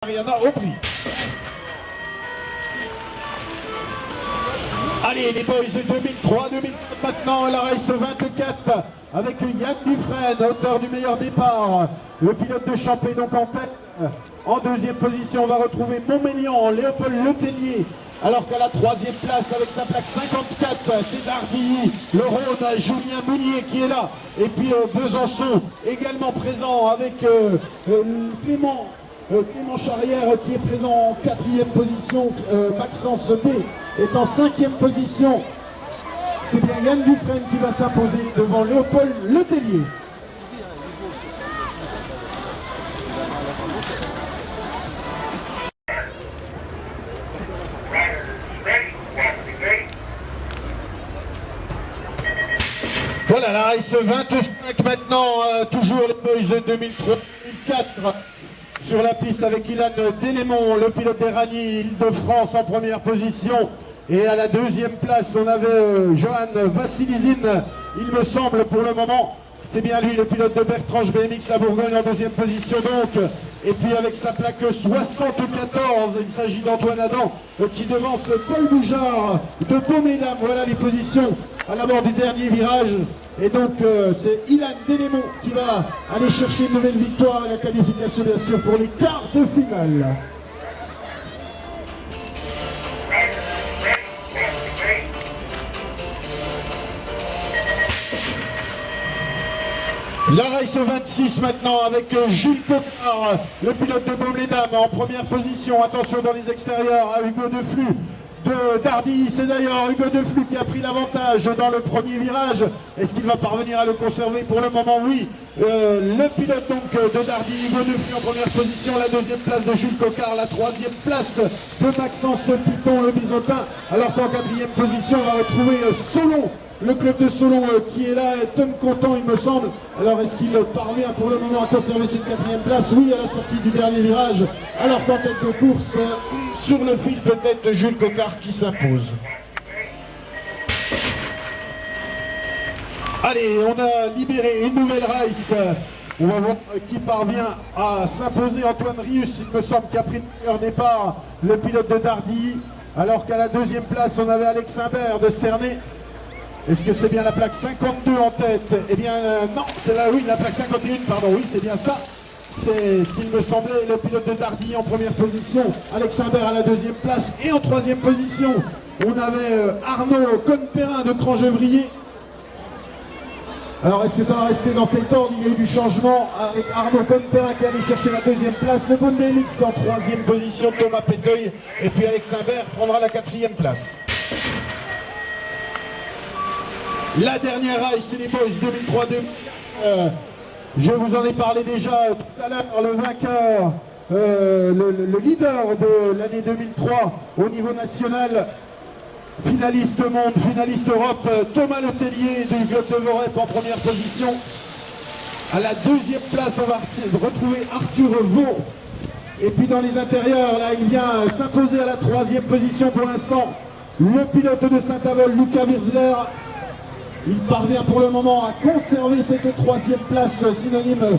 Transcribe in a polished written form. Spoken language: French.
Mariana Aubry. Allez, les boys 2003-2004 maintenant, la race 24 avec Yann Dufresne, auteur du meilleur départ. Le pilote de Champé donc en tête. En deuxième position, on va retrouver Montmélian, Léopold Letellier. Alors qu'à la troisième place, avec sa plaque 54, c'est Dardilly, le Rhône, Julien Mounier qui est là. Et puis Besançon également présent avec Clément Charrière qui est présent en quatrième position. Maxence B est en cinquième position. C'est bien Yann Dufresne qui va s'imposer devant Léopold Letellier. Voilà la race 25 maintenant, toujours les boys 2003-2004 sur la piste avec Ilan Delémont, le pilote des Ragny Île-de-France en première position. Et à la deuxième place, on avait Johan Vassilizine, il me semble pour le moment. C'est bien lui, le pilote de Bertrange BMX La Bourgogne en deuxième position donc. Et puis avec sa plaque 74, il s'agit d'Antoine Adam qui devance Paul Boujard de Baume-les-Dames. Voilà les positions à la mort du dernier virage. Et donc c'est Ilan Delémont qui va aller chercher une nouvelle victoire et la qualification bien sûr pour les quarts de finale. La race 26 maintenant avec Jules Coquard, le pilote de Baume-les-Dames en première position. Attention dans les extérieurs à Hugo Deflux de Dardilly. C'est d'ailleurs Hugo Deflux qui a pris l'avantage dans le premier virage. Est-ce qu'il va parvenir à le conserver? Pour le moment, oui. Le pilote donc de Dardilly, Hugo Deflux en première position. La deuxième place de Jules Coquard. La troisième place de Maxence Piton, le Bisotin. Alors qu'en quatrième position, on va retrouver Solon. Le club de Solon qui est là, Tom Content il me semble. Alors est-ce qu'il parvient pour le moment à conserver cette quatrième place? Oui, à la sortie du dernier virage. Alors qu'en tête de course, sur le fil peut-être Jules Coquard qui s'impose. Allez, on a libéré une nouvelle race. On va voir qui parvient à s'imposer. Antoine Rius, il me semble, qui a pris le meilleur départ, le pilote de Dardilly. Alors qu'à la deuxième place, on avait Alex Imbert de Cernay. Est-ce que c'est bien la plaque 52 en tête? Eh bien non, c'est là, oui, la plaque 51, pardon, oui, c'est bien ça. C'est ce qu'il me semblait, le pilote de Dardilly en première position, Alex Imbert à la deuxième place. Et en troisième position, on avait Arnaud Conperin de Crangevrier. Alors est-ce que ça va rester dans cet ordre? Il y a eu du changement avec Arnaud Conperin qui allait chercher la deuxième place. Le bon BMX en troisième position, Thomas Péteuil. Et puis Alex Imbert prendra la quatrième place. La dernière race, c'est les boys 2003-2004. Je vous en ai parlé déjà tout à l'heure. Le vainqueur, le leader de l'année 2003 au niveau national, finaliste monde, finaliste Europe, Thomas Letellier du club de Vorep en première position. À la deuxième place, on va retrouver Arthur Vaux. Et puis dans les intérieurs, là, il vient s'imposer à la troisième position pour l'instant. Le pilote de Saint-Avold, Lucas Wirzler. Il parvient pour le moment à conserver cette troisième place synonyme